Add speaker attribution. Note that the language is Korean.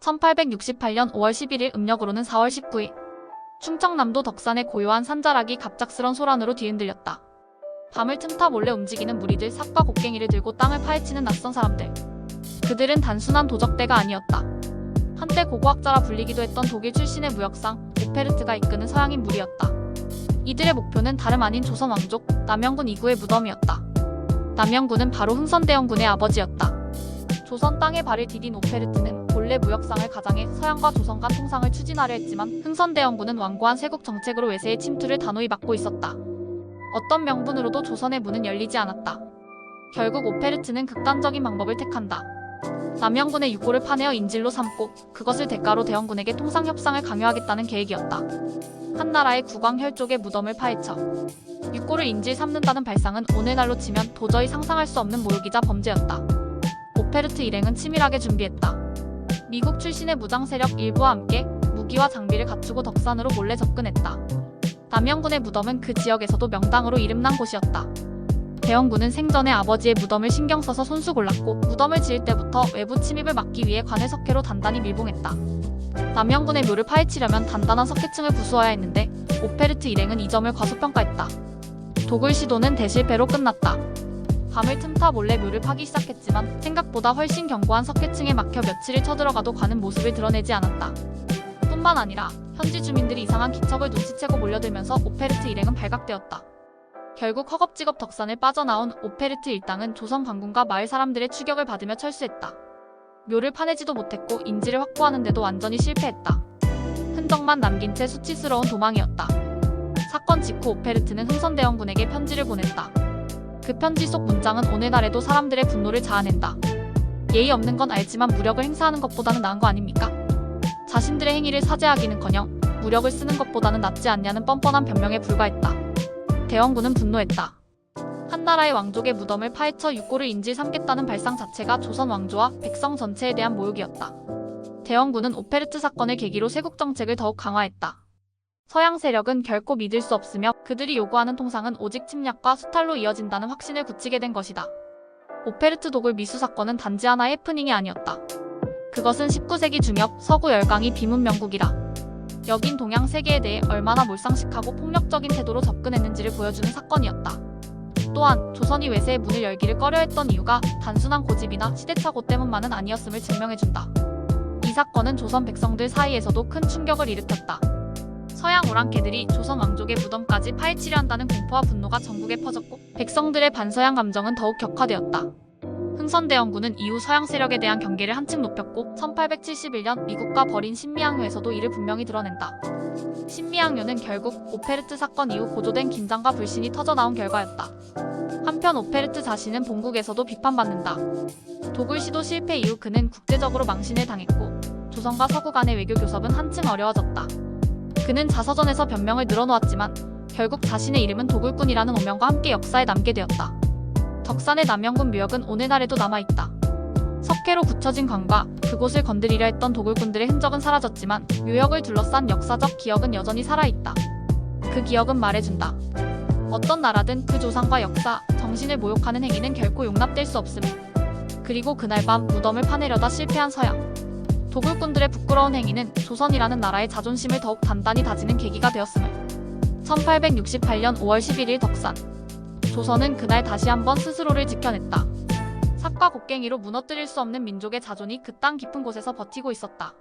Speaker 1: 1868년 5월 11일 음력으로는 4월 19일 충청남도 덕산의 고요한 산자락이 갑작스런 소란으로 뒤흔들렸다. 밤을 틈타 몰래 움직이는 무리들, 삭과 곡괭이를 들고 땅을 파헤치는 낯선 사람들. 그들은 단순한 도적대가 아니었다. 한때 고고학자라 불리기도 했던 독일 출신의 무역상 오페르트가 이끄는 서양인 무리였다. 이들의 목표는 다름 아닌 조선 왕족 남영군 이구의 무덤이었다. 남영군은 바로 흥선대원군의 아버지였다. 조선 땅에 발을 디딘 오페르트는 본래 무역상을 가장해 서양과 조선 간 통상을 추진하려 했지만 흥선대원군은 완고한 쇄국 정책으로 외세의 침투를 단호히 막고 있었다. 어떤 명분으로도 조선의 문은 열리지 않았다. 결국 오페르트는 극단적인 방법을 택한다. 남영군의 육고를 파내어 인질로 삼고 그것을 대가로 대원군에게 통상 협상을 강요하겠다는 계획이었다. 한나라의 국왕혈족의 무덤을 파헤쳐 육고를 인질 삼는다는 발상은 오늘날로 치면 도저히 상상할 수 없는 모욕이자 범죄였다. 오페르트 일행은 치밀하게 준비했다. 미국 출신의 무장 세력 일부와 함께 무기와 장비를 갖추고 덕산으로 몰래 접근했다. 남영군의 무덤은 그 지역에서도 명당으로 이름난 곳이었다. 대원군은 생전에 아버지의 무덤을 신경 써서 손수 골랐고 무덤을 지을 때부터 외부 침입을 막기 위해 관을 석회로 단단히 밀봉했다. 남영군의 묘를 파헤치려면 단단한 석회층을 부수어야 했는데 오페르트 일행은 이 점을 과소평가했다. 도굴 시도는 대실패로 끝났다. 밤을 틈타 몰래 묘를 파기 시작했지만 생각보다 훨씬 견고한 석회층에 막혀 며칠을 쳐들어가도 관은 모습을 드러내지 않았다. 뿐만 아니라 현지 주민들이 이상한 기척을 눈치채고 몰려들면서 오페르트 일행은 발각되었다. 결국 허겁지겁 덕산을 빠져나온 오페르트 일당은 조선 관군과 마을 사람들의 추격을 받으며 철수했다. 묘를 파내지도 못했고 인지를 확보하는 데도 완전히 실패했다. 흔적만 남긴 채 수치스러운 도망이었다. 사건 직후 오페르트는 흥선대원군에게 편지를 보냈다. 그 편지 속 문장은 오늘날에도 사람들의 분노를 자아낸다. 예의 없는 건 알지만 무력을 행사하는 것보다는 나은 거 아닙니까? 자신들의 행위를 사죄하기는커녕 무력을 쓰는 것보다는 낫지 않냐는 뻔뻔한 변명에 불과했다. 대원군은 분노했다. 한나라의 왕족의 무덤을 파헤쳐 육고를 인질 삼겠다는 발상 자체가 조선 왕조와 백성 전체에 대한 모욕이었다. 대원군은 오페르트 사건을 계기로 쇄국 정책을 더욱 강화했다. 서양 세력은 결코 믿을 수 없으며 그들이 요구하는 통상은 오직 침략과 수탈로 이어진다는 확신을 굳히게 된 것이다. 오페르트 도굴 미수 사건은 단지 하나의 해프닝이 아니었다. 그것은 19세기 중엽 서구 열강이 비문명국이라 여긴 동양 세계에 대해 얼마나 몰상식하고 폭력적인 태도로 접근했는지를 보여주는 사건이었다. 또한 조선이 외세의 문을 열기를 꺼려했던 이유가 단순한 고집이나 시대착오 때문만은 아니었음을 증명해준다. 이 사건은 조선 백성들 사이에서도 큰 충격을 일으켰다. 서양 오랑캐들이 조선 왕족의 무덤까지 파헤치려 한다는 공포와 분노가 전국에 퍼졌고 백성들의 반서양 감정은 더욱 격화되었다. 흥선대원군은 이후 서양 세력에 대한 경계를 한층 높였고 1871년 미국과 벌인 신미항요에서도 이를 분명히 드러낸다. 신미항요는 결국 오페르트 사건 이후 고조된 긴장과 불신이 터져나온 결과였다. 한편 오페르트 자신은 본국에서도 비판받는다. 도굴 시도 실패 이후 그는 국제적으로 망신을 당했고 조선과 서구 간의 외교 교섭은 한층 어려워졌다. 그는 자서전에서 변명을 늘어놓았지만 결국 자신의 이름은 도굴꾼이라는 오명과 함께 역사에 남게 되었다. 덕산의 남영군 묘역은 오늘날에도 남아있다. 석회로 굳혀진 관과 그곳을 건드리려 했던 도굴꾼들의 흔적은 사라졌지만 묘역을 둘러싼 역사적 기억은 여전히 살아있다. 그 기억은 말해준다. 어떤 나라든 그 조상과 역사, 정신을 모욕하는 행위는 결코 용납될 수 없음. 그리고 그날 밤 무덤을 파내려다 실패한 서양. 도굴꾼들의 부끄러운 행위는 조선이라는 나라의 자존심을 더욱 단단히 다지는 계기가 되었음을. 1868년 5월 11일 덕산. 조선은 그날 다시 한번 스스로를 지켜냈다. 삭과 곡괭이로 무너뜨릴 수 없는 민족의 자존이 그 땅 깊은 곳에서 버티고 있었다.